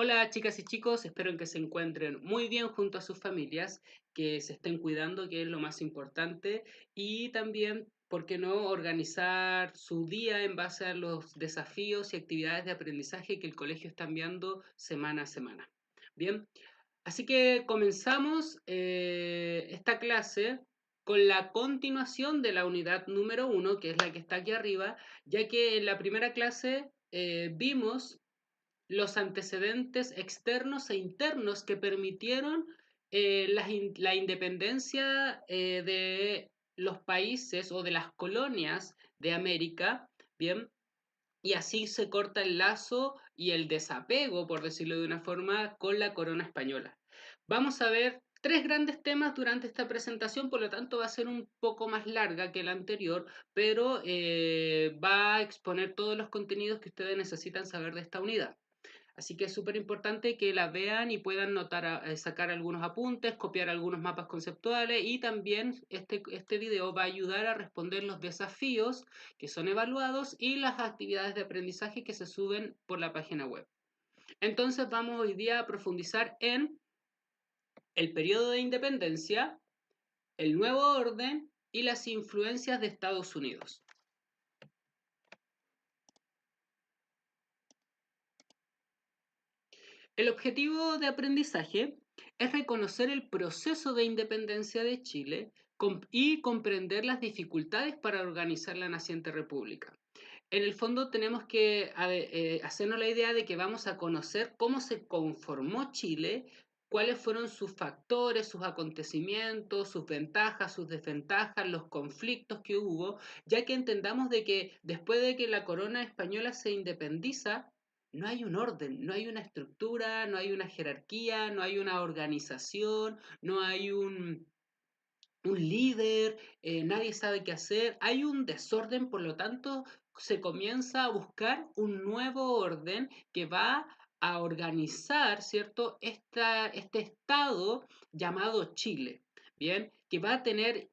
Hola chicas y chicos, espero que se encuentren muy bien junto a sus familias, que se estén cuidando, que es lo más importante, y también, ¿por qué no?, organizar su día en base a los desafíos y actividades de aprendizaje que el colegio está enviando semana a semana. Bien, así que comenzamos esta clase con la continuación de la unidad número uno, que es la que está aquí arriba, ya que en la primera clase vimos los antecedentes externos e internos que permitieron la independencia de los países o de las colonias de América, ¿bien? Y así se corta el lazo y el desapego, por decirlo de una forma, con la corona española. Vamos a ver tres grandes temas durante esta presentación, por lo tanto va a ser un poco más larga que la anterior, pero va a exponer todos los contenidos que ustedes necesitan saber de esta unidad. Así que es súper importante que la vean y puedan sacar algunos apuntes, copiar algunos mapas conceptuales, y también este video va a ayudar a responder los desafíos que son evaluados y las actividades de aprendizaje que se suben por la página web. Entonces vamos hoy día a profundizar en el periodo de independencia, el nuevo orden y las influencias de Estados Unidos. El objetivo de aprendizaje es reconocer el proceso de independencia de Chile y comprender las dificultades para organizar la naciente república. En el fondo tenemos que hacernos la idea de que vamos a conocer cómo se conformó Chile, cuáles fueron sus factores, sus acontecimientos, sus ventajas, sus desventajas, los conflictos que hubo, ya que entendamos de que después de que la corona española se independiza, no hay un orden, no hay una estructura, no hay una jerarquía, no hay una organización, no hay un líder, nadie sabe qué hacer, hay un desorden, por lo tanto se comienza a buscar un nuevo orden que va a organizar, ¿cierto?, este estado llamado Chile, ¿bien? Que va a tener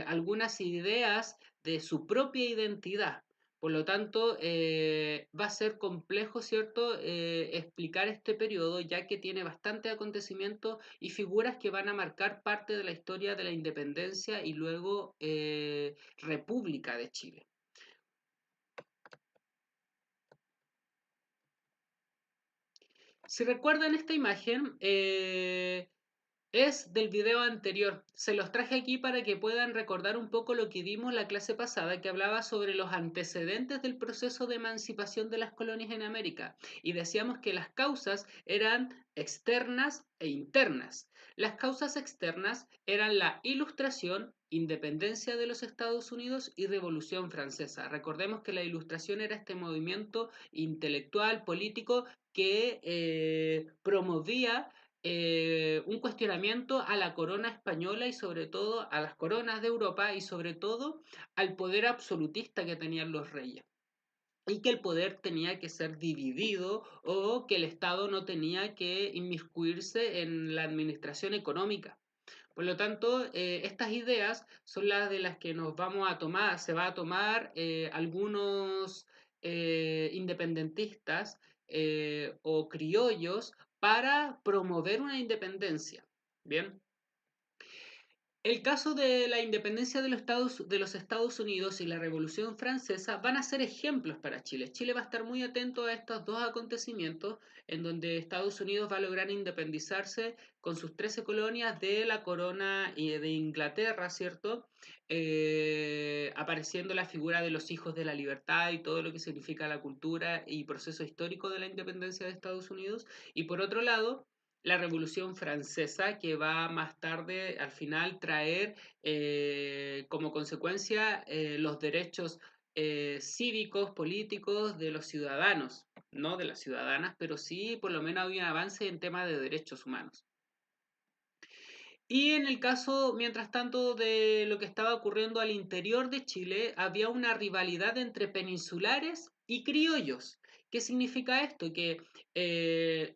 algunas ideas de su propia identidad. Por lo tanto, va a ser complejo, ¿cierto?, explicar este periodo, ya que tiene bastante acontecimiento y figuras que van a marcar parte de la historia de la independencia y luego República de Chile. Si recuerdan esta imagen, es del video anterior. Se los traje aquí para que puedan recordar un poco lo que vimos la clase pasada, que hablaba sobre los antecedentes del proceso de emancipación de las colonias en América. Y decíamos que las causas eran externas e internas. Las causas externas eran la Ilustración, independencia de los Estados Unidos y Revolución Francesa. Recordemos que la Ilustración era este movimiento intelectual, político, que promovía un cuestionamiento a la corona española y sobre todo a las coronas de Europa y sobre todo al poder absolutista que tenían los reyes y que el poder tenía que ser dividido o que el Estado no tenía que inmiscuirse en la administración económica. Por lo tanto, estas ideas son las de las que nos vamos a tomar, se va a tomar algunos independentistas o criollos para promover una independencia. Bien, el caso de la independencia de los Estados Unidos y la Revolución Francesa van a ser ejemplos para Chile. Chile va a estar muy atento a estos dos acontecimientos en donde Estados Unidos va a lograr independizarse con sus 13 colonias de la corona de Inglaterra, ¿cierto? Apareciendo la figura de los hijos de la libertad y todo lo que significa la cultura y proceso histórico de la independencia de Estados Unidos. Y por otro lado, la Revolución Francesa, que va más tarde, al final, traer como consecuencia los derechos cívicos, políticos de los ciudadanos, no de las ciudadanas, pero sí por lo menos había un avance en temas de derechos humanos. Y en el caso, mientras tanto, de lo que estaba ocurriendo al interior de Chile, había una rivalidad entre peninsulares y criollos. ¿Qué significa esto? Que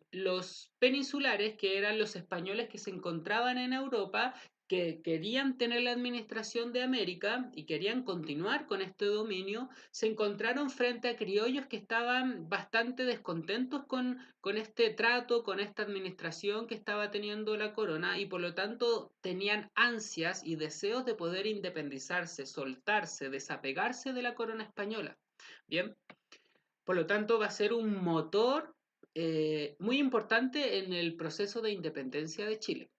los peninsulares, que eran los españoles que se encontraban en Europa, que querían tener la administración de América y querían continuar con este dominio, se encontraron frente a criollos que estaban bastante descontentos con este trato, con esta administración que estaba teniendo la corona y por lo tanto tenían ansias y deseos de poder independizarse, soltarse, desapegarse de la corona española. Bien, por lo tanto va a ser un motor muy importante en el proceso de independencia de Chile.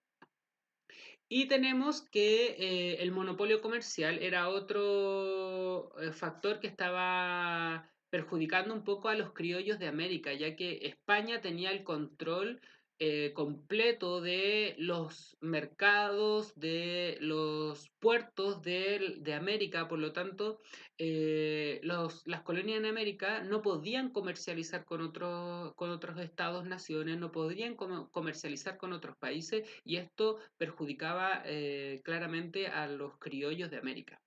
Y tenemos que el monopolio comercial era otro factor que estaba perjudicando un poco a los criollos de América, ya que España tenía el control completo de los mercados, de los puertos de América, por lo tanto, las colonias en América no podían comercializar con otros estados, naciones, no podían comercializar con otros países y esto perjudicaba claramente a los criollos de América.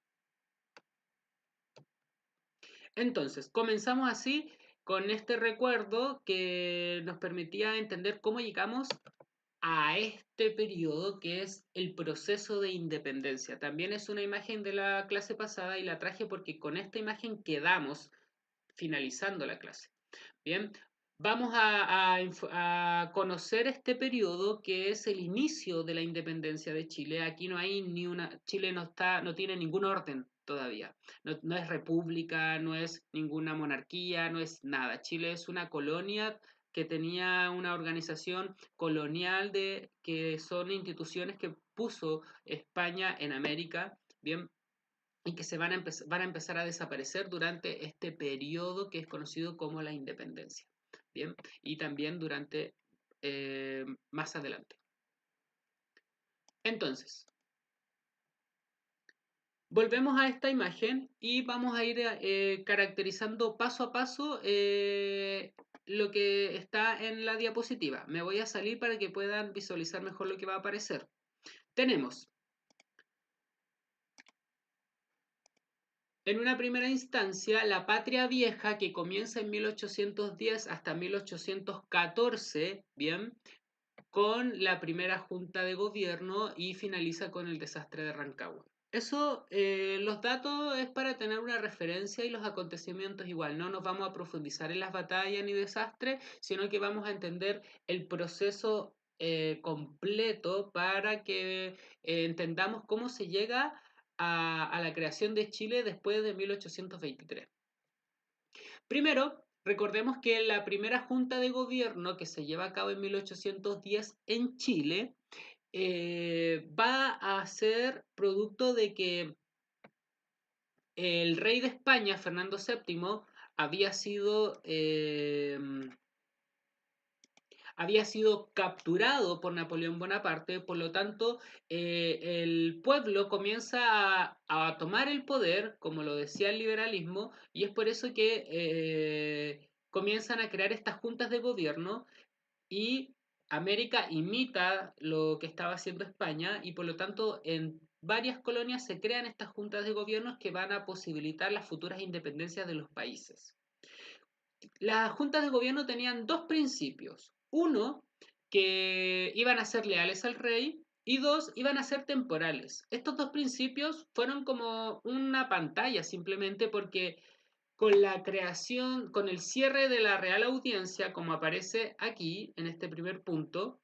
Entonces, comenzamos así con este recuerdo que nos permitía entender cómo llegamos a este periodo que es el proceso de independencia. También es una imagen de la clase pasada y la traje porque con esta imagen quedamos finalizando la clase. Bien, vamos a conocer este periodo que es el inicio de la independencia de Chile. Aquí no hay ni una, Chile no tiene ningún orden todavía. No es república, no es ninguna monarquía, no es nada. Chile es una colonia que tenía una organización colonial que son instituciones que puso España en América. Bien, y que van a empezar a desaparecer durante este periodo que es conocido como la independencia. Bien, y también durante más adelante. Entonces, volvemos a esta imagen y vamos a ir caracterizando paso a paso lo que está en la diapositiva. Me voy a salir para que puedan visualizar mejor lo que va a aparecer. Tenemos en una primera instancia, la Patria Vieja, que comienza en 1810 hasta 1814, bien, con la primera junta de gobierno y finaliza con el desastre de Rancagua. Eso, los datos es para tener una referencia y los acontecimientos igual. No nos vamos a profundizar en las batallas ni desastres, sino que vamos a entender el proceso completo para que entendamos cómo se llega a la creación de Chile después de 1823. Primero, recordemos que la primera junta de gobierno que se lleva a cabo en 1810 en Chile va a ser producto de que el rey de España, Fernando VII, había sido, eh, había sido capturado por Napoleón Bonaparte, por lo tanto, el pueblo comienza a tomar el poder, como lo decía el liberalismo, y es por eso que comienzan a crear estas juntas de gobierno y América imita lo que estaba haciendo España y por lo tanto en varias colonias se crean estas juntas de gobiernos que van a posibilitar las futuras independencias de los países. Las juntas de gobierno tenían dos principios. Uno, que iban a ser leales al rey y dos, iban a ser temporales. Estos dos principios fueron como una pantalla simplemente porque con la creación, con el cierre de la Real Audiencia, como aparece aquí en este primer punto,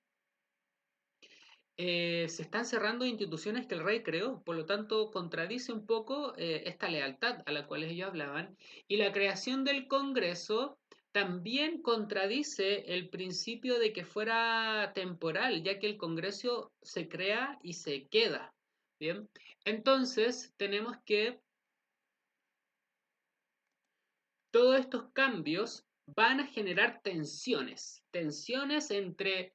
se están cerrando instituciones que el rey creó, por lo tanto contradice un poco esta lealtad a la cual ellos hablaban, y la creación del Congreso también contradice el principio de que fuera temporal, ya que el Congreso se crea y se queda. Bien, entonces tenemos que todos estos cambios van a generar tensiones, tensiones entre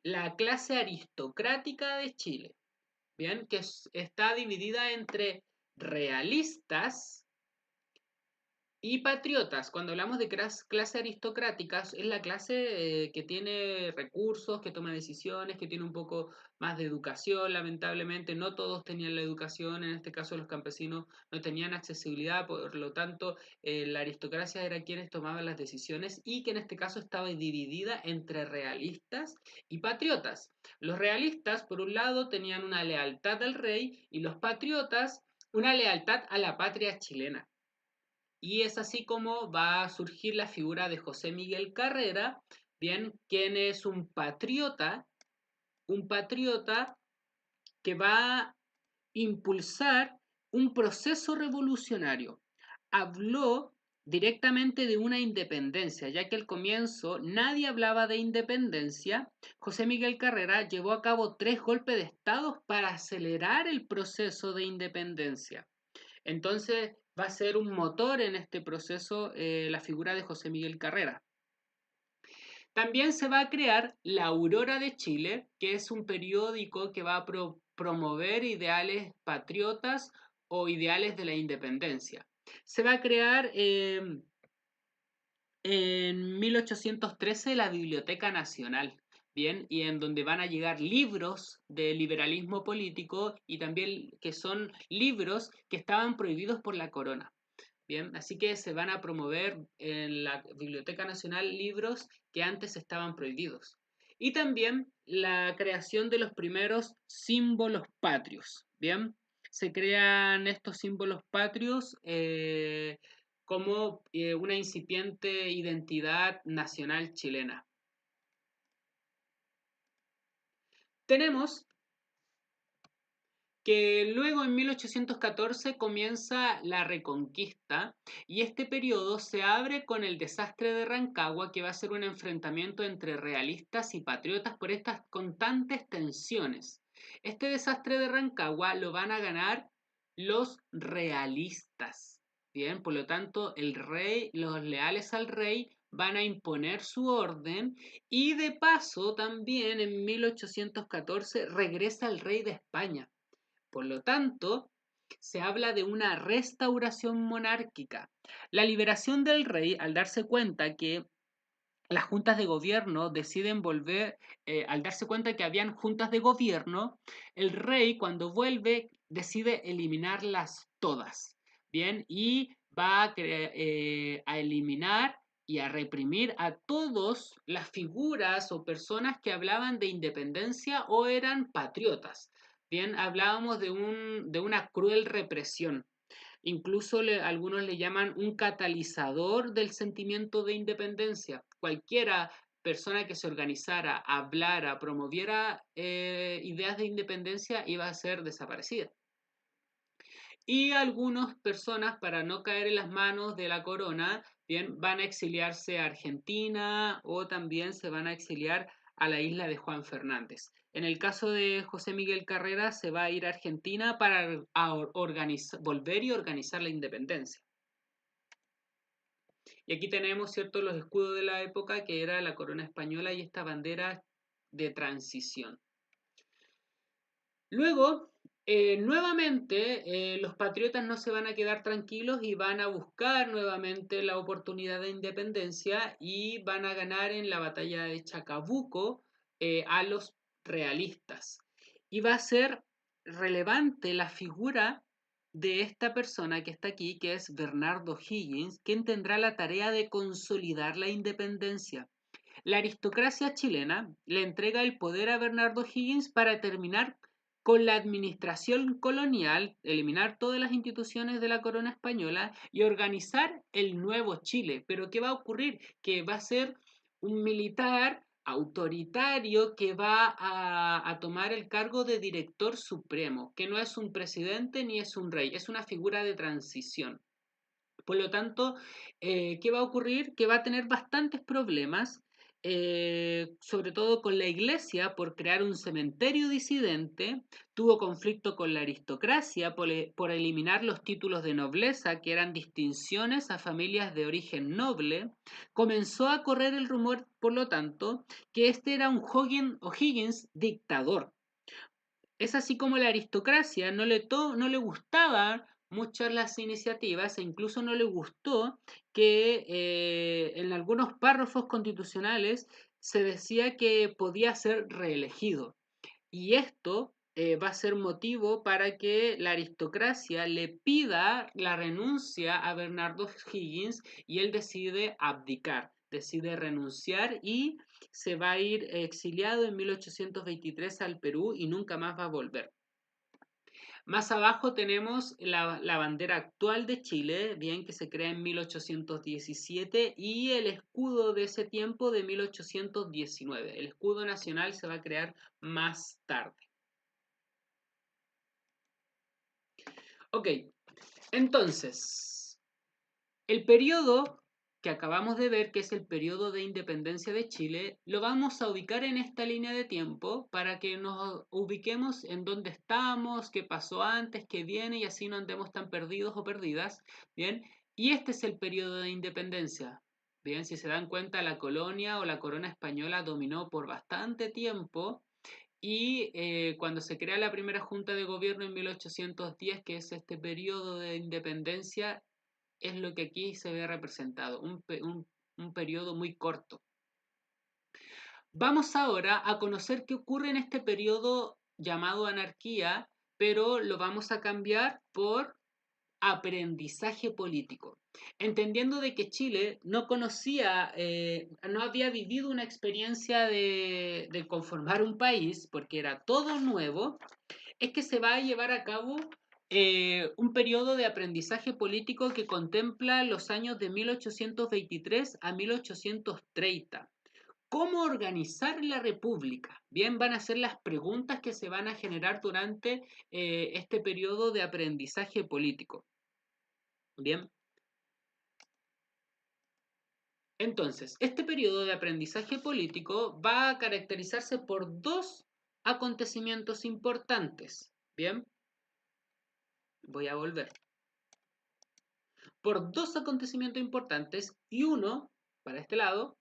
la clase aristocrática de Chile, bien, está dividida entre realistas Y patriotas, cuando hablamos de clase aristocrática, es la clase que tiene recursos, que toma decisiones, que tiene un poco más de educación, lamentablemente. No todos tenían la educación, en este caso los campesinos no tenían accesibilidad, por lo tanto la aristocracia era quienes tomaban las decisiones y que en este caso estaba dividida entre realistas y patriotas. Los realistas, por un lado, tenían una lealtad al rey y los patriotas una lealtad a la patria chilena. Y es así como va a surgir la figura de José Miguel Carrera, bien, quien es un patriota que va a impulsar un proceso revolucionario. Habló directamente de una independencia, ya que al comienzo nadie hablaba de independencia. José Miguel Carrera llevó a cabo 3 golpes de Estado para acelerar el proceso de independencia. Entonces va a ser un motor en este proceso la figura de José Miguel Carrera. También se va a crear La Aurora de Chile, que es un periódico que va a promover ideales patriotas o ideales de la independencia. Se va a crear en 1813 la Biblioteca Nacional, bien, y en donde van a llegar libros de liberalismo político y también que son libros que estaban prohibidos por la corona. Bien, así que se van a promover en la Biblioteca Nacional libros que antes estaban prohibidos. Y también la creación de los primeros símbolos patrios. Bien, se crean estos símbolos patrios como una incipiente identidad nacional chilena. Tenemos que luego en 1814 comienza la Reconquista y este periodo se abre con el desastre de Rancagua, que va a ser un enfrentamiento entre realistas y patriotas por estas constantes tensiones. Este desastre de Rancagua lo van a ganar los realistas. Bien, por lo tanto, el rey, los leales al rey van a imponer su orden y de paso también en 1814 regresa el rey de España. Por lo tanto, se habla de una restauración monárquica. La liberación del rey, al darse cuenta que las juntas de gobierno deciden volver, al darse cuenta que habían juntas de gobierno, el rey cuando vuelve decide eliminarlas todas, ¿bien? Y va a eliminar y a reprimir a todas las figuras o personas que hablaban de independencia o eran patriotas. Bien, hablábamos de una cruel represión. Incluso algunos le llaman un catalizador del sentimiento de independencia. Cualquiera persona que se organizara, hablara, promoviera ideas de independencia iba a ser desaparecida. Y algunas personas, para no caer en las manos de la corona, bien, van a exiliarse a Argentina o también se van a exiliar a la isla de Juan Fernández. En el caso de José Miguel Carrera, se va a ir a Argentina para volver y organizar la independencia. Y aquí tenemos, ¿cierto?, los escudos de la época, que era la corona española y esta bandera de transición. Luego, nuevamente, los patriotas no se van a quedar tranquilos y van a buscar nuevamente la oportunidad de independencia y van a ganar en la batalla de Chacabuco a los realistas. Y va a ser relevante la figura de esta persona que está aquí, que es Bernardo Higgins, quien tendrá la tarea de consolidar la independencia. La aristocracia chilena le entrega el poder a Bernardo Higgins para terminar con la administración colonial, eliminar todas las instituciones de la corona española y organizar el nuevo Chile. Pero ¿qué va a ocurrir? Que va a ser un militar autoritario que va a tomar el cargo de director supremo, que no es un presidente ni es un rey, es una figura de transición. Por lo tanto, ¿qué va a ocurrir? Que va a tener bastantes problemas, sobre todo con la iglesia por crear un cementerio disidente, tuvo conflicto con la aristocracia por eliminar los títulos de nobleza, que eran distinciones a familias de origen noble, comenzó a correr el rumor, por lo tanto, que este era un O'Higgins dictador. Es así como la aristocracia no le gustaba muchas las iniciativas e incluso no le gustó que en algunos párrafos constitucionales se decía que podía ser reelegido. Y esto va a ser motivo para que la aristocracia le pida la renuncia a Bernardo Higgins y él decide abdicar, decide renunciar y se va a ir exiliado en 1823 al Perú y nunca más va a volver. Más abajo tenemos la bandera actual de Chile, bien que se crea en 1817 y el escudo de ese tiempo de 1819. El escudo nacional se va a crear más tarde. Ok, entonces, el periodo que acabamos de ver, que es el periodo de independencia de Chile, lo vamos a ubicar en esta línea de tiempo para que nos ubiquemos en dónde estamos, qué pasó antes, qué viene y así no andemos tan perdidos o perdidas. Bien, y este es el periodo de independencia. Bien, si se dan cuenta, la colonia o la corona española dominó por bastante tiempo y cuando se crea la primera junta de gobierno en 1810, que es este periodo de independencia, es lo que aquí se ve representado, un periodo muy corto. Vamos ahora a conocer qué ocurre en este periodo llamado anarquía, pero lo vamos a cambiar por aprendizaje político, entendiendo de que Chile no conocía, no había vivido una experiencia de conformar un país, porque era todo nuevo, es que se va a llevar a cabo un periodo de aprendizaje político que contempla los años de 1823 a 1830. ¿Cómo organizar la república? Bien, van a ser las preguntas que se van a generar durante este periodo de aprendizaje político. Bien, entonces, este periodo de aprendizaje político va a caracterizarse por dos acontecimientos importantes. Bien, voy a volver. Por dos acontecimientos importantes y uno, para este lado,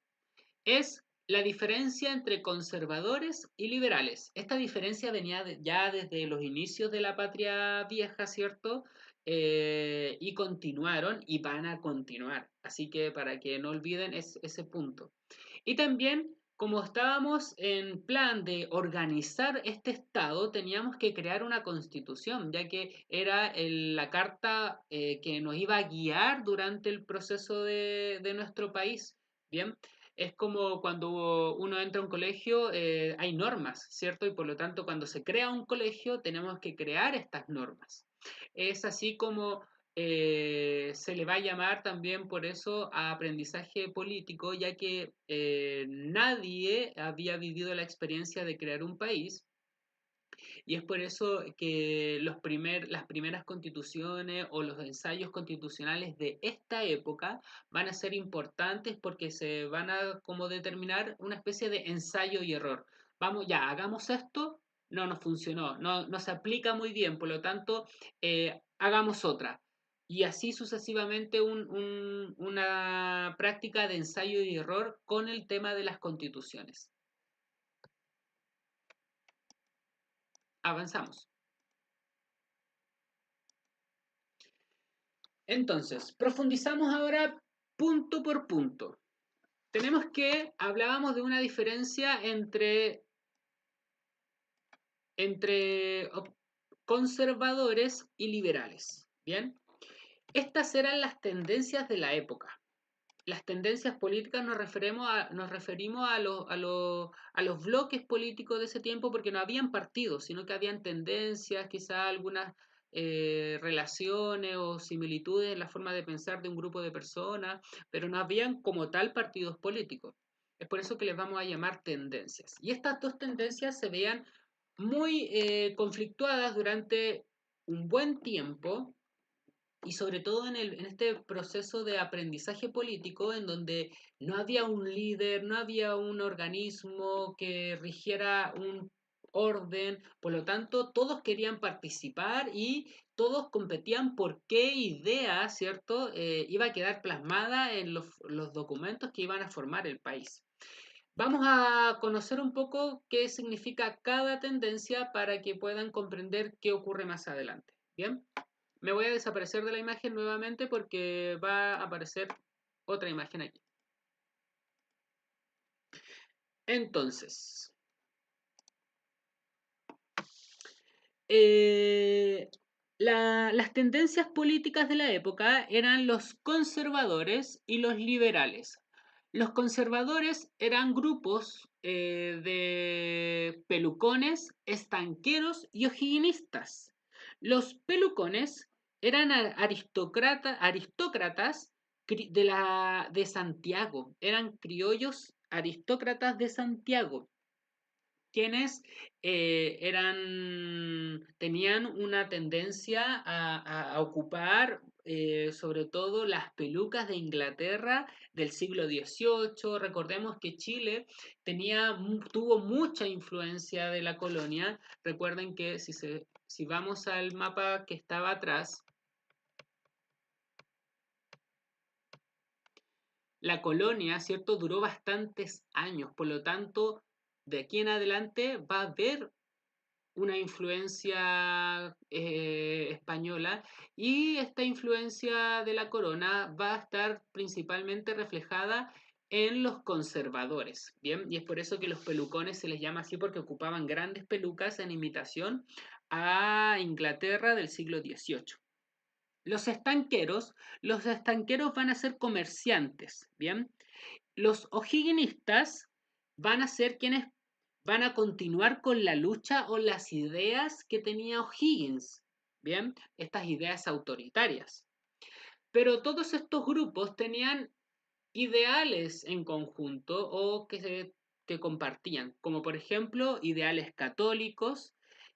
es la diferencia entre conservadores y liberales. Esta diferencia venía ya desde los inicios de la patria vieja, ¿cierto? Y continuaron y van a continuar. Así que para que no olviden ese punto. Y también, como estábamos en plan de organizar este Estado, teníamos que crear una constitución, ya que era la carta que nos iba a guiar durante el proceso de nuestro país. Bien, es como cuando uno entra a un colegio, hay normas, ¿cierto? Y por lo tanto, cuando se crea un colegio, tenemos que crear estas normas. Es así como se le va a llamar también por eso a aprendizaje político, ya que nadie había vivido la experiencia de crear un país y es por eso que las primeras constituciones o los ensayos constitucionales de esta época van a ser importantes porque se van a como determinar una especie de ensayo y error. Vamos, ya, hagamos esto, no nos funcionó, no se aplica muy bien, por lo tanto, hagamos otra. Y así sucesivamente una práctica de ensayo y error con el tema de las constituciones. Avanzamos. Entonces, profundizamos ahora punto por punto. Tenemos que, hablábamos de una diferencia entre conservadores y liberales. Bien, estas eran las tendencias de la época. Las tendencias políticas nos referimos a los bloques políticos de ese tiempo porque no habían partidos, sino que habían tendencias, quizás algunas relaciones o similitudes en la forma de pensar de un grupo de personas, pero no habían como tal partidos políticos. Es por eso que les vamos a llamar tendencias. Y estas dos tendencias se veían muy conflictuadas durante un buen tiempo y sobre todo en este proceso de aprendizaje político en donde no había un líder, no había un organismo que rigiera un orden, por lo tanto todos querían participar y todos competían por qué idea, ¿cierto?, iba a quedar plasmada en los documentos que iban a formar el país. Vamos a conocer un poco qué significa cada tendencia para que puedan comprender qué ocurre más adelante. ¿Bien? Me voy a desaparecer de la imagen nuevamente porque va a aparecer otra imagen aquí. Entonces, eh, las tendencias políticas de la época eran los conservadores y los liberales. Los conservadores eran grupos de pelucones, estanqueros y ojiguinistas. Los pelucones eran aristócratas de Santiago, eran criollos aristócratas de Santiago quienes tenían una tendencia a ocupar sobre todo las pelucas de Inglaterra del siglo XVIII. Recordemos que Chile tuvo mucha influencia de la colonia. Recuerden que si vamos al mapa que estaba atrás, la colonia, ¿cierto?, duró bastantes años. Por lo tanto, de aquí en adelante va a haber una influencia española y esta influencia de la corona va a estar principalmente reflejada en los conservadores, ¿bien? Y es por eso que los pelucones se les llama así porque ocupaban grandes pelucas en imitación a Inglaterra del siglo XVIII. Los estanqueros van a ser comerciantes, ¿bien? Los o'higginistas van a ser quienes van a continuar con la lucha o las ideas que tenía O'Higgins, ¿bien? Estas ideas autoritarias. Pero todos estos grupos tenían ideales en conjunto o que compartían, como por ejemplo ideales católicos,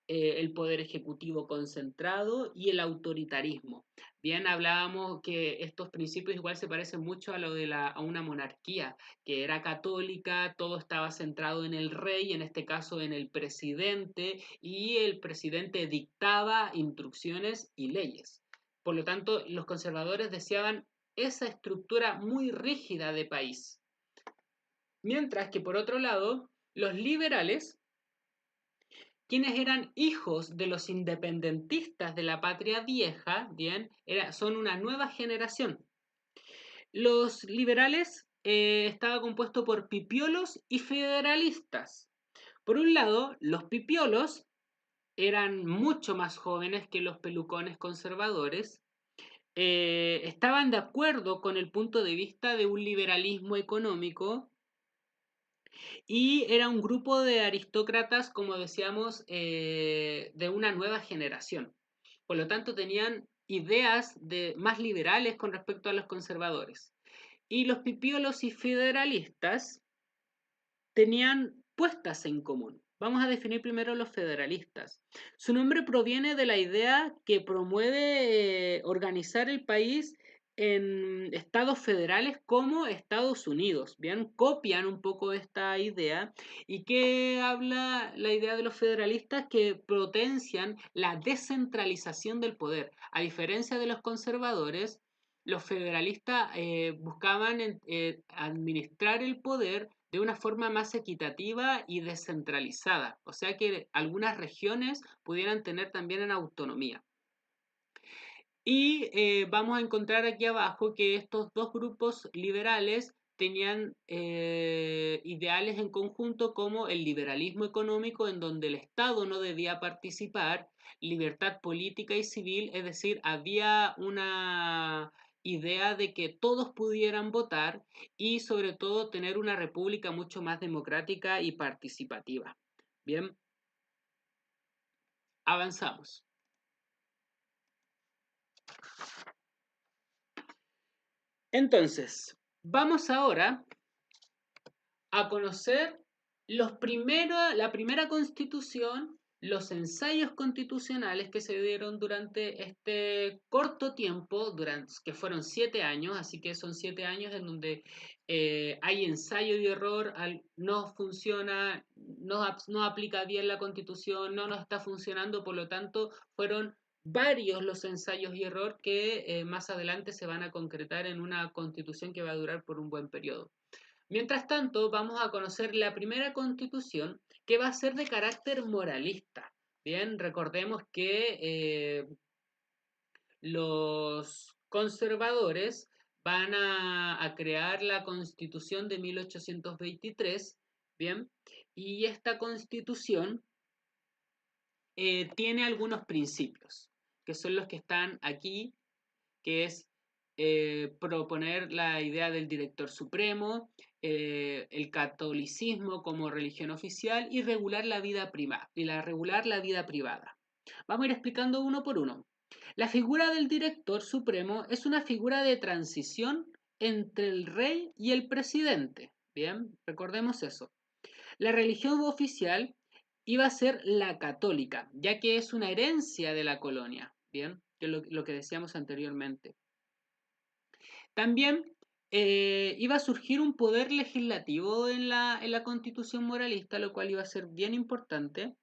el poder ejecutivo concentrado y el autoritarismo. Bien, hablábamos que estos principios igual se parecen mucho a lo de a una monarquía, que era católica, todo estaba centrado en el rey, en este caso en el presidente, y el presidente dictaba instrucciones y leyes. Por lo tanto, los conservadores deseaban esa estructura muy rígida de país. Mientras que por otro lado, los liberales, quienes eran hijos de los independentistas de la patria vieja, bien, son una nueva generación. Los liberales estaba compuesto por pipiolos y federalistas. Por un lado, los pipiolos eran mucho más jóvenes que los pelucones conservadores, estaban de acuerdo con el punto de vista de un liberalismo económico y era un grupo de aristócratas, como decíamos, de una nueva generación. Por lo tanto, tenían ideas más liberales con respecto a los conservadores. Y los pipiolos y federalistas tenían puestas en común. Vamos a definir primero los federalistas. Su nombre proviene de la idea que promueve organizar el país en estados federales como Estados Unidos. Bien, copian un poco esta idea. ¿Y qué habla la idea de los federalistas? Que potencian la descentralización del poder. A diferencia de los conservadores, los federalistas buscaban administrar el poder de una forma más equitativa y descentralizada, o sea que algunas regiones pudieran tener también en autonomía. Y vamos a encontrar aquí abajo que estos dos grupos liberales tenían ideales en conjunto como el liberalismo económico en donde el Estado no debía participar, libertad política y civil, es decir, había una idea de que todos pudieran votar y sobre todo tener una república mucho más democrática y participativa. Bien, avanzamos. Entonces, vamos ahora a conocer la primera constitución, los ensayos constitucionales que se dieron durante este corto tiempo, que fueron 7 años, así que son 7 años en donde hay ensayo y error, no funciona, no aplica bien la constitución, no nos está funcionando, por lo tanto fueron varios los ensayos y error que más adelante se van a concretar en una constitución que va a durar por un buen periodo. Mientras tanto, vamos a conocer la primera constitución que va a ser de carácter moralista. Bien, recordemos que los conservadores van a crear la Constitución de 1823, ¿bien? Y esta Constitución tiene algunos principios, que son los que están aquí, que es proponer la idea del director supremo, el catolicismo como religión oficial y regular la vida privada, regular la vida privada. Vamos a ir explicando uno por uno. La figura del director supremo es una figura de transición entre el rey y el presidente. Bien, recordemos eso. La religión oficial iba a ser la católica, ya que es una herencia de la colonia. Bien, que es lo que decíamos anteriormente. También iba a surgir un poder legislativo en la constitución moralista, lo cual iba a ser bien importante.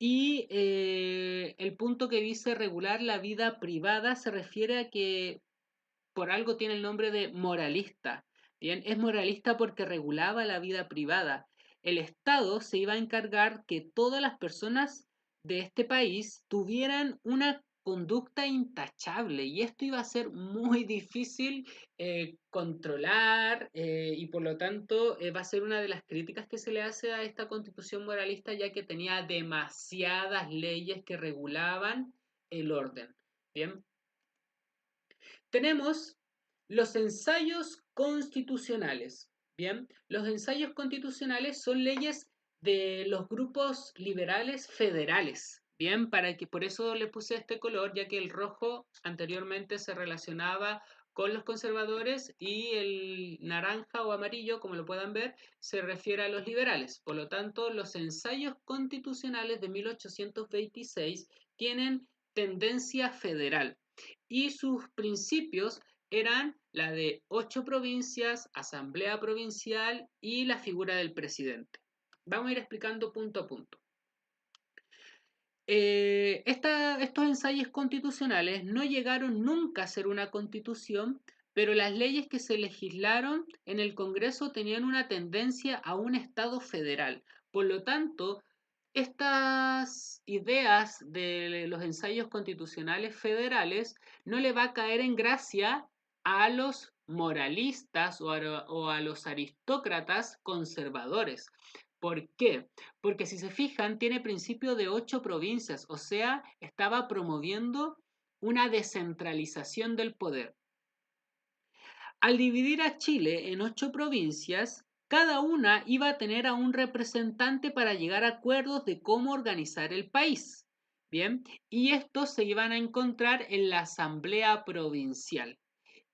Y el punto que dice regular la vida privada se refiere a que por algo tiene el nombre de moralista. Bien, es moralista porque regulaba la vida privada. El Estado se iba a encargar que todas las personas de este país tuvieran una conducta intachable y esto iba a ser muy difícil controlar y por lo tanto va a ser una de las críticas que se le hace a esta constitución moralista ya que tenía demasiadas leyes que regulaban el orden. Bien, tenemos los ensayos constitucionales. Bien, los ensayos constitucionales son leyes de los grupos liberales federales. Bien, para que por eso le puse este color, ya que el rojo anteriormente se relacionaba con los conservadores y el naranja o amarillo, como lo puedan ver, se refiere a los liberales. Por lo tanto, los ensayos constitucionales de 1826 tienen tendencia federal y sus principios eran la de 8 provincias, asamblea provincial y la figura del presidente. Vamos a ir explicando punto a punto. Estos ensayos constitucionales no llegaron nunca a ser una constitución, pero las leyes que se legislaron en el Congreso tenían una tendencia a un Estado federal. Por lo tanto, estas ideas de los ensayos constitucionales federales no le va a caer en gracia a los moralistas o a los aristócratas conservadores. ¿Por qué? Porque si se fijan, tiene principio de 8 provincias, o sea, estaba promoviendo una descentralización del poder. Al dividir a Chile en 8 provincias, cada una iba a tener a un representante para llegar a acuerdos de cómo organizar el país. Bien, y estos se iban a encontrar en la Asamblea Provincial.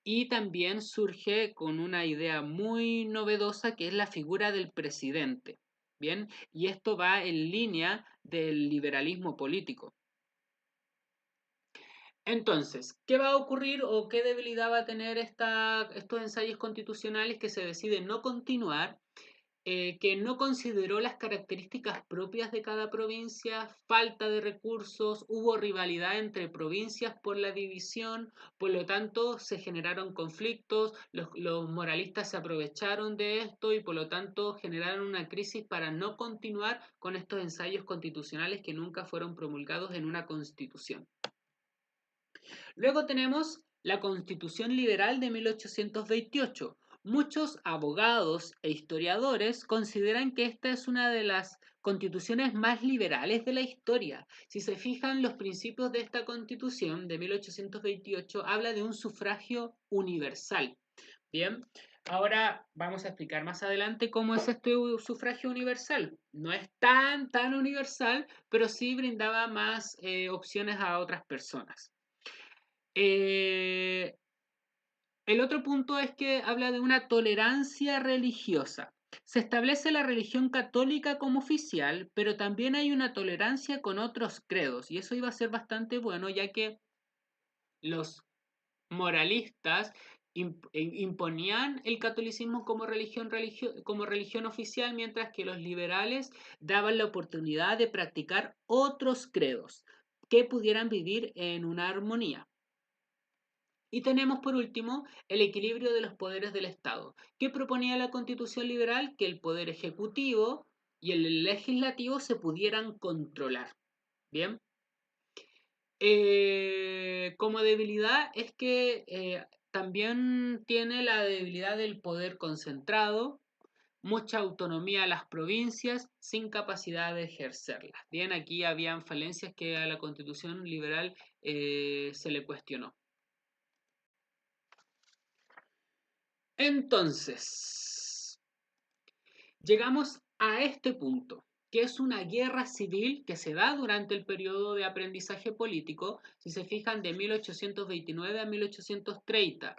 Y también surge con una idea muy novedosa que es la figura del presidente. Bien, y esto va en línea del liberalismo político. Entonces, ¿qué va a ocurrir o qué debilidad va a tener estos ensayos constitucionales que se deciden no continuar? Que no consideró las características propias de cada provincia, falta de recursos, hubo rivalidad entre provincias por la división, por lo tanto se generaron conflictos, los moralistas se aprovecharon de esto y por lo tanto generaron una crisis para no continuar con estos ensayos constitucionales que nunca fueron promulgados en una constitución. Luego tenemos la Constitución Liberal de 1828. Muchos abogados e historiadores consideran que esta es una de las constituciones más liberales de la historia. Si se fijan, los principios de esta constitución de 1828 habla de un sufragio universal. Bien, ahora vamos a explicar más adelante cómo es este sufragio universal. No es tan universal, pero sí brindaba más opciones a otras personas. Eh, el otro punto es que habla de una tolerancia religiosa. Se establece la religión católica como oficial, pero también hay una tolerancia con otros credos, y eso iba a ser bastante bueno, ya que los moralistas imponían el catolicismo como como religión oficial, mientras que los liberales daban la oportunidad de practicar otros credos que pudieran vivir en una armonía. Y tenemos por último el equilibrio de los poderes del Estado. ¿Qué proponía la Constitución liberal? Que el poder ejecutivo y el legislativo se pudieran controlar. Bien. Como debilidad es que también tiene la debilidad del poder concentrado, mucha autonomía a las provincias sin capacidad de ejercerlas. Bien, aquí habían falencias que a la Constitución liberal se le cuestionó. Entonces, llegamos a este punto, que es una guerra civil que se da durante el periodo de aprendizaje político, si se fijan, de 1829 a 1830.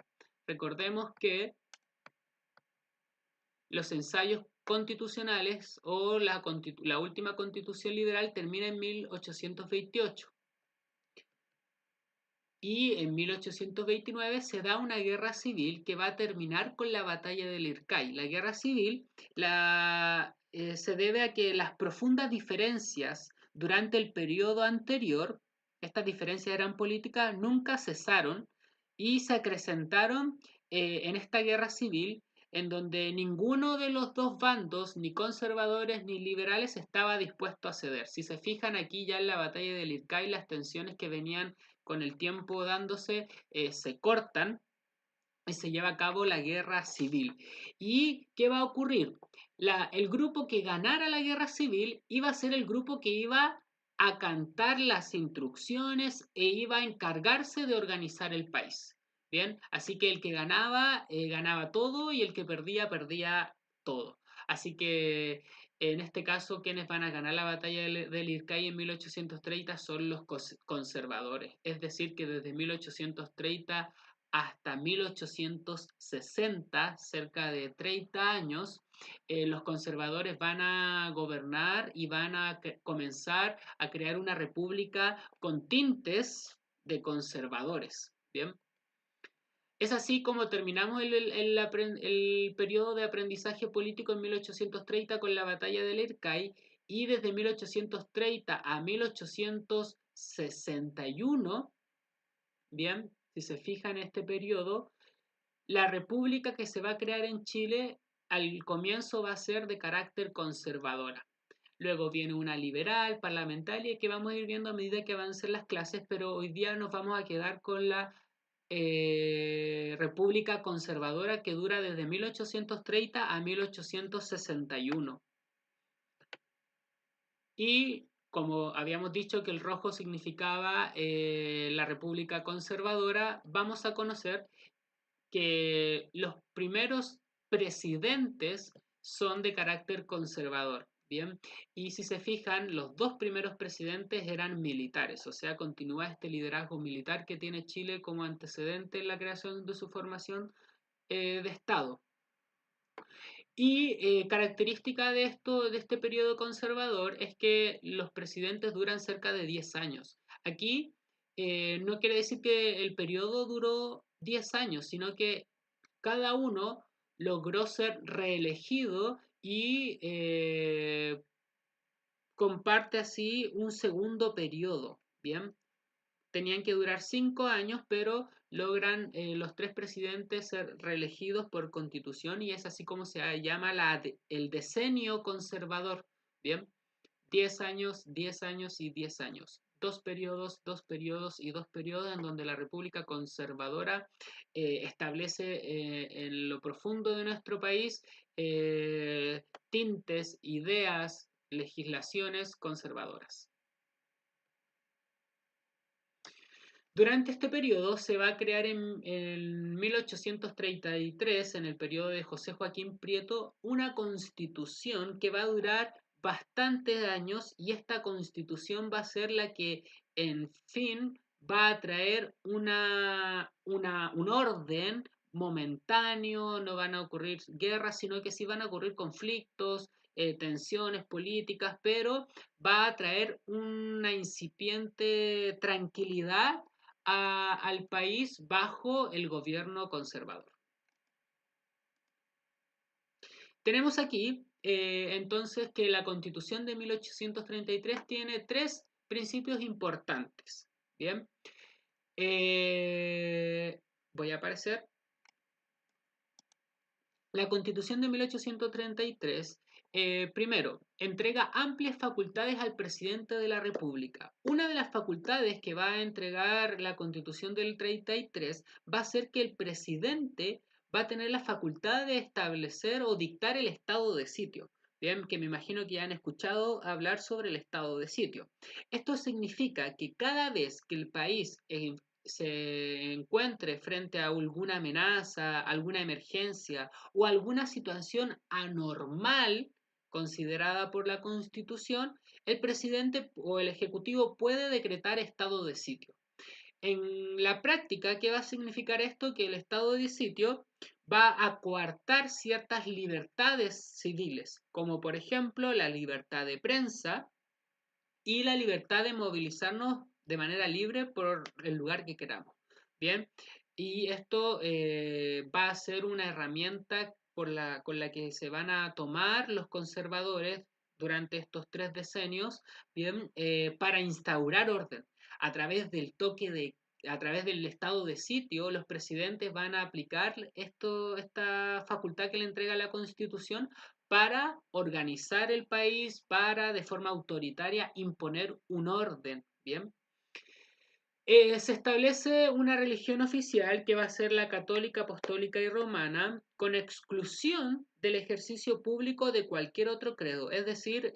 Recordemos que los ensayos constitucionales o la última constitución liberal termina en 1828. Y en 1829 se da una guerra civil que va a terminar con la batalla del Ircay. La guerra civil se debe a que las profundas diferencias durante el periodo anterior, estas diferencias eran políticas, nunca cesaron y se acrecentaron en esta guerra civil en donde ninguno de los dos bandos, ni conservadores ni liberales, estaba dispuesto a ceder. Si se fijan aquí ya en la batalla del Ircay, las tensiones que venían con el tiempo dándose se cortan y se lleva a cabo la guerra civil. ¿Y qué va a ocurrir? El grupo que ganara la guerra civil iba a ser el grupo que iba a cantar las instrucciones e iba a encargarse de organizar el país. Bien, así que el que ganaba, ganaba todo y el que perdía, perdía todo. Así que en este caso, quienes van a ganar la batalla del Ircay en 1830 son los conservadores. Es decir, que desde 1830 hasta 1860, cerca de 30 años, los conservadores van a gobernar y van a comenzar a crear una república con tintes de conservadores. Bien. Es así como terminamos el periodo de aprendizaje político en 1830 con la batalla del Ircay y desde 1830 a 1861, bien, si se fija en este periodo, la república que se va a crear en Chile al comienzo va a ser de carácter conservadora. Luego viene una liberal, parlamentaria, que vamos a ir viendo a medida que avancen las clases, pero hoy día nos vamos a quedar con la república conservadora que dura desde 1830 a 1861. Y como habíamos dicho que el rojo significaba la república conservadora, vamos a conocer que los primeros presidentes son de carácter conservador, ¿bien? Y si se fijan, los dos primeros presidentes eran militares, o sea, continúa este liderazgo militar que tiene Chile como antecedente en la creación de su formación de Estado. Y característica de esto, de este periodo conservador, es que los presidentes duran cerca de 10 años. Aquí no quiere decir que el periodo duró 10 años, sino que cada uno logró ser reelegido y comparte así un segundo periodo, ¿bien? Tenían que durar 5 años, pero logran los tres presidentes ser reelegidos por constitución y es así como se llama el decenio conservador, ¿bien? 10 años, 10 años y 10 años. Dos periodos y dos periodos en donde la República Conservadora establece en lo profundo de nuestro país tintes, ideas, legislaciones conservadoras. Durante este periodo se va a crear en 1833, en el periodo de José Joaquín Prieto, una constitución que va a durar bastantes años y esta constitución va a ser la que, en fin, va a traer un orden momentáneo, no van a ocurrir guerras, sino que sí van a ocurrir conflictos, tensiones políticas, pero va a traer una incipiente tranquilidad al país bajo el gobierno conservador. Tenemos aquí entonces que la Constitución de 1833 tiene tres principios importantes. Bien, voy a aparecer. La Constitución de 1833 primero, entrega amplias facultades al presidente de la República. Una de las facultades que va a entregar la Constitución del 33 va a ser que el presidente va a tener la facultad de establecer o dictar el estado de sitio. Bien, que me imagino que ya han escuchado hablar sobre el estado de sitio. Esto significa que cada vez que el país se encuentre frente a alguna amenaza, alguna emergencia o alguna situación anormal considerada por la Constitución, el presidente o el Ejecutivo puede decretar estado de sitio. En la práctica, ¿qué va a significar esto? Que el estado de sitio va a coartar ciertas libertades civiles, como por ejemplo la libertad de prensa y la libertad de movilizarnos de manera libre por el lugar que queramos. Bien, y esto va a ser una herramienta con la que se van a tomar los conservadores durante estos 3 decenios, bien, para instaurar orden. A través del toque de a través del estado de sitio, los presidentes van a aplicar esta facultad que le entrega la Constitución para organizar el país, para de forma autoritaria imponer un orden, ¿bien? Se establece una religión oficial que va a ser la católica, apostólica y romana, con exclusión del ejercicio público de cualquier otro credo. Es decir,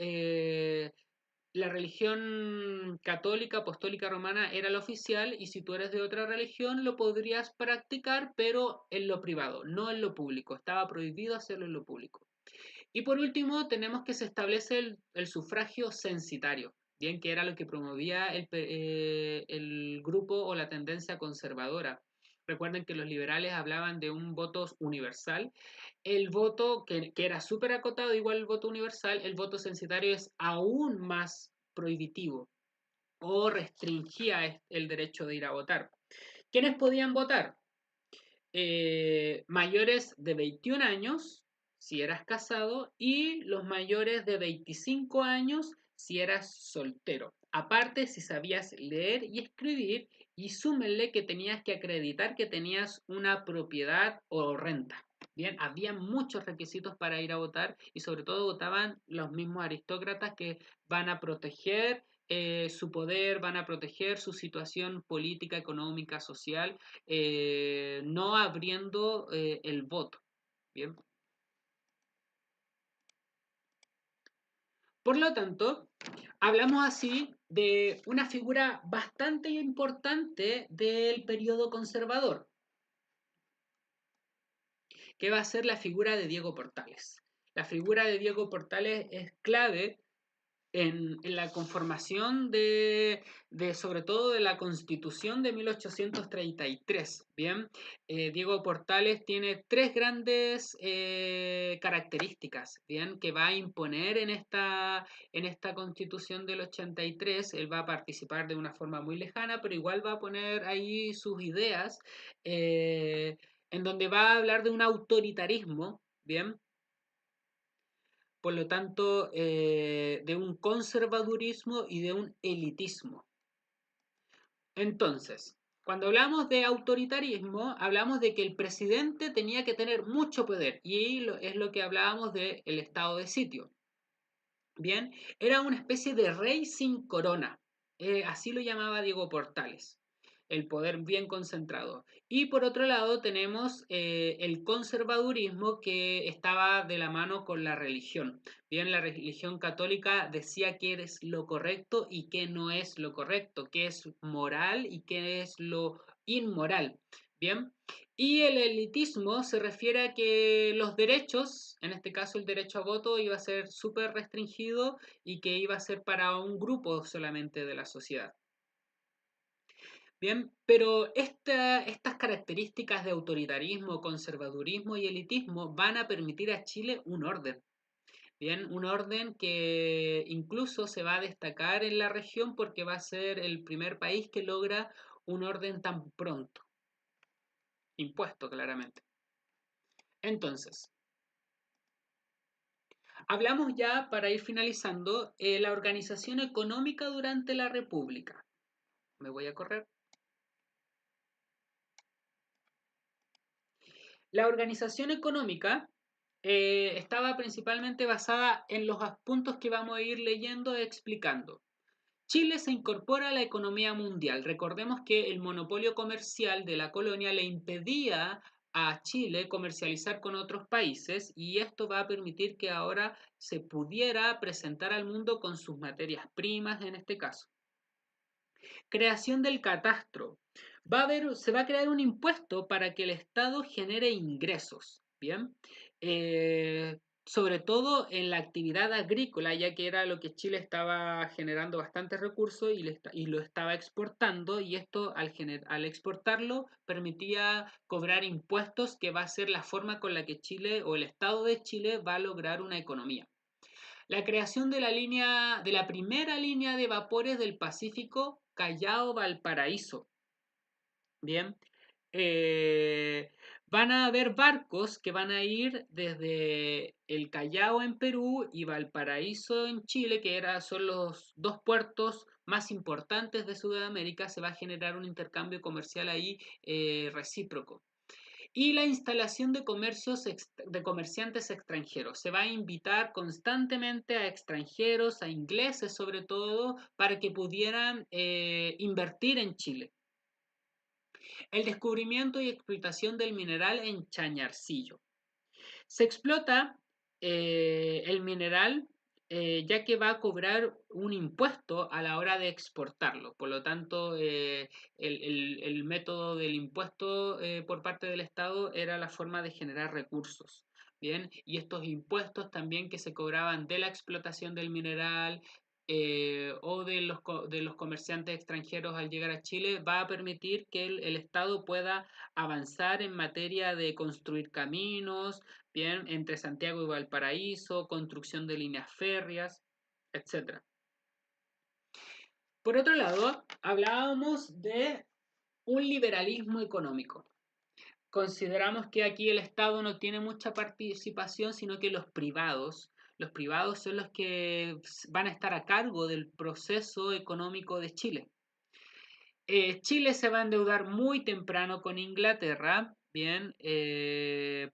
la religión católica, apostólica, romana era la oficial y si tú eres de otra religión lo podrías practicar, pero en lo privado, no en lo público. Estaba prohibido hacerlo en lo público. Y por último, tenemos que se establece el sufragio censitario, bien que era lo que promovía el grupo o la tendencia conservadora. Recuerden que los liberales hablaban de un voto universal. El voto, que era súper acotado, igual el voto universal, el voto censitario es aún más prohibitivo o restringía el derecho de ir a votar. ¿Quiénes podían votar? Mayores de 21 años si eras casado y los mayores de 25 años si eras soltero. Aparte, si sabías leer y escribir y súmenle que tenías que acreditar que tenías una propiedad o renta. Bien, había muchos requisitos para ir a votar y sobre todo votaban los mismos aristócratas que van a proteger su poder, van a proteger su situación política, económica, social, no abriendo el voto. Bien. Por lo tanto, hablamos así de una figura bastante importante del periodo conservador, que va a ser la figura de Diego Portales. La figura de Diego Portales es clave en la conformación sobre todo de la Constitución de 1833. Bien, Diego Portales tiene tres grandes características, bien, que va a imponer en esta Constitución del 83. Él va a participar de una forma muy lejana, pero igual va a poner ahí sus ideas, en donde va a hablar de un autoritarismo, bien, por lo tanto, de un conservadurismo y de un elitismo. Entonces, cuando hablamos de autoritarismo, hablamos de que el presidente tenía que tener mucho poder y es lo que hablábamos del estado de sitio. Bien, era una especie de rey sin corona, así lo llamaba Diego Portales, el poder bien concentrado. Y por otro lado tenemos el conservadurismo que estaba de la mano con la religión. Bien, la religión católica decía qué es lo correcto y qué no es lo correcto, qué es moral y qué es lo inmoral. Bien, y el elitismo se refiere a que los derechos, en este caso el derecho a voto, iba a ser súper restringido y que iba a ser para un grupo solamente de la sociedad. Bien, pero estas características de autoritarismo, conservadurismo y elitismo van a permitir a Chile un orden. Bien, un orden que incluso se va a destacar en la región porque va a ser el primer país que logra un orden tan pronto, impuesto claramente. Entonces, hablamos ya, para ir finalizando, la organización económica durante la República. Me voy a correr. La organización económica estaba principalmente basada en los puntos que vamos a ir leyendo e explicando. Chile se incorpora a la economía mundial. Recordemos que el monopolio comercial de la colonia le impedía a Chile comercializar con otros países y esto va a permitir que ahora se pudiera presentar al mundo con sus materias primas en este caso. Creación del catastro. Se va a crear un impuesto para que el Estado genere ingresos, ¿bien? Sobre todo en la actividad agrícola, ya que era lo que Chile estaba generando bastantes recursos y lo estaba exportando, y esto al exportarlo permitía cobrar impuestos, que va a ser la forma con la que Chile o el Estado de Chile va a lograr una economía. La creación de la primera línea de vapores del Pacífico Callao-Valparaíso. Bien, eh, van a haber barcos que van a ir desde el Callao en Perú y Valparaíso en Chile, son los dos puertos más importantes de Sudamérica. Se va a generar un intercambio comercial ahí recíproco. Y la instalación de comerciantes extranjeros. Se va a invitar constantemente a extranjeros, a ingleses sobre todo, para que pudieran invertir en Chile. El descubrimiento y explotación del mineral en Chañarcillo. Se explota el mineral ya que va a cobrar un impuesto a la hora de exportarlo. Por lo tanto, el método del impuesto por parte del Estado era la forma de generar recursos. Bien, y estos impuestos también que se cobraban de la explotación del mineral o de los comerciantes extranjeros al llegar a Chile, va a permitir que el Estado pueda avanzar en materia de construir caminos, bien, entre Santiago y Valparaíso, construcción de líneas férreas, etcétera. Por otro lado, hablábamos de un liberalismo económico. Consideramos que aquí el Estado no tiene mucha participación, sino que los privados son los que van a estar a cargo del proceso económico de Chile. Chile se va a endeudar muy temprano con Inglaterra, bien,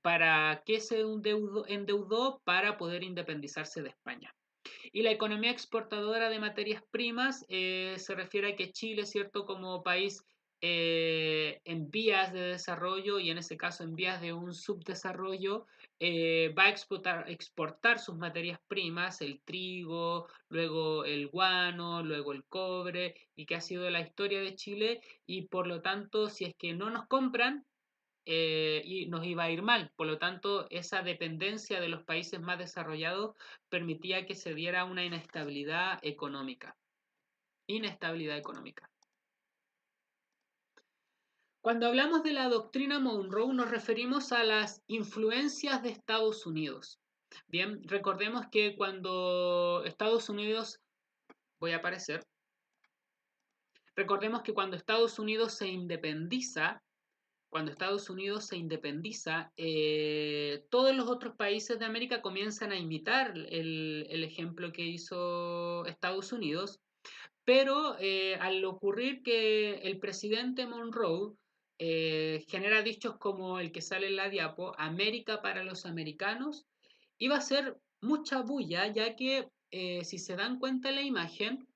¿para qué se endeudó? Para poder independizarse de España. Y la economía exportadora de materias primas se refiere a que Chile, ¿cierto? Como país en vías de desarrollo y en ese caso en vías de un subdesarrollo, va a exportar sus materias primas, el trigo, luego el guano, luego el cobre, y que ha sido la historia de Chile, y por lo tanto, si es que no nos compran, y nos iba a ir mal. Por lo tanto, esa dependencia de los países más desarrollados permitía que se diera una inestabilidad económica. Inestabilidad económica. Cuando hablamos de la doctrina Monroe nos referimos a las influencias de Estados Unidos. Bien, recordemos que cuando Estados Unidos, voy a aparecer, recordemos que cuando Estados Unidos se independiza, todos los otros países de América comienzan a imitar el ejemplo que hizo Estados Unidos, pero al ocurrir que el presidente Monroe genera dichos como el que sale en la diapo, América para los americanos, iba a ser mucha bulla, ya que si se dan cuenta en la imagen,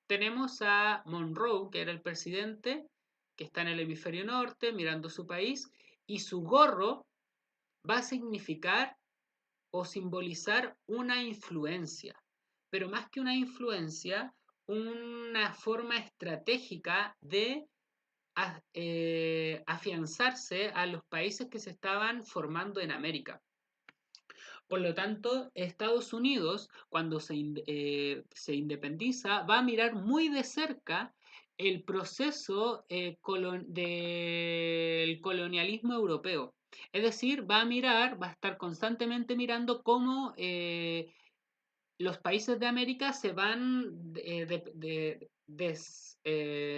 tenemos a Monroe, que era el presidente, que está en el hemisferio norte, mirando su país, y su gorro va a significar o simbolizar una influencia, pero más que una influencia, una forma estratégica de afianzarse a los países que se estaban formando en América. Por lo tanto, Estados Unidos, cuando se independiza, va a mirar muy de cerca el proceso del colonialismo europeo. Es decir, va a estar constantemente mirando cómo los países de América se van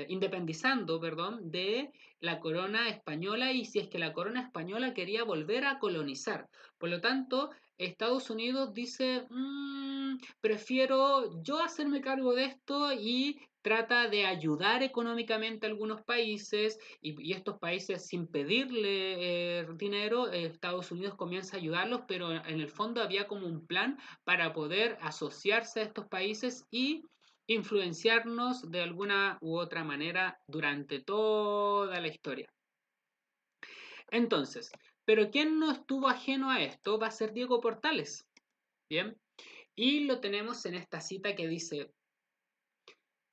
independizando, perdón, de la corona española, y si es que la corona española quería volver a colonizar. Por lo tanto, Estados Unidos dice, prefiero yo hacerme cargo de esto y trata de ayudar económicamente a algunos países y estos países sin pedirle dinero, Estados Unidos comienza a ayudarlos, pero en el fondo había como un plan para poder asociarse a estos países y influenciarnos de alguna u otra manera durante toda la historia. Entonces, pero ¿quién no estuvo ajeno a esto? Va a ser Diego Portales, ¿bien? Y lo tenemos en esta cita que dice,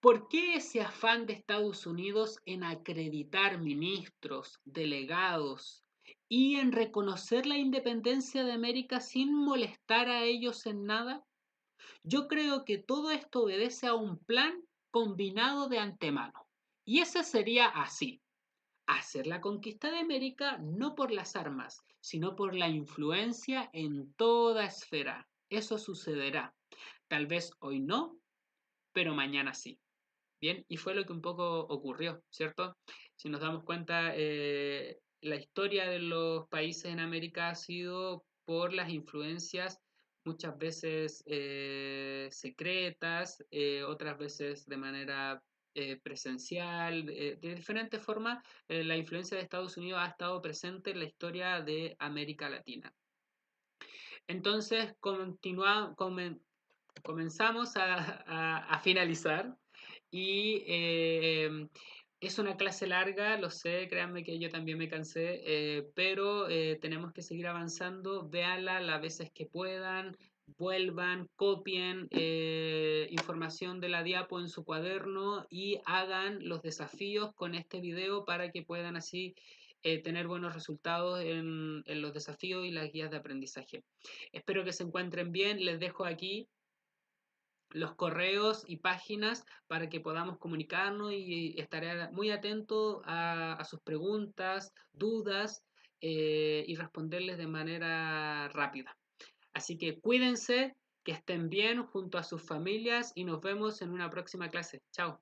¿por qué ese afán de Estados Unidos en acreditar ministros, delegados y en reconocer la independencia de América sin molestar a ellos en nada? Yo creo que todo esto obedece a un plan combinado de antemano. Y ese sería así: hacer la conquista de América no por las armas, sino por la influencia en toda esfera. Eso sucederá. Tal vez hoy no, pero mañana sí. Bien, y fue lo que un poco ocurrió, ¿cierto? Si nos damos cuenta, la historia de los países en América ha sido por las influencias muchas veces secretas, otras veces de manera presencial, de diferentes formas. La influencia de Estados Unidos ha estado presente en la historia de América Latina. Entonces, comenzamos a finalizar y es una clase larga, lo sé, créanme que yo también me cansé, pero tenemos que seguir avanzando, véanla las veces que puedan, vuelvan, copien información de la diapo en su cuaderno y hagan los desafíos con este video para que puedan así tener buenos resultados en los desafíos y las guías de aprendizaje. Espero que se encuentren bien, les dejo aquí los correos y páginas para que podamos comunicarnos y estaré muy atento a sus preguntas, dudas y responderles de manera rápida. Así que cuídense, que estén bien junto a sus familias y nos vemos en una próxima clase. Chao.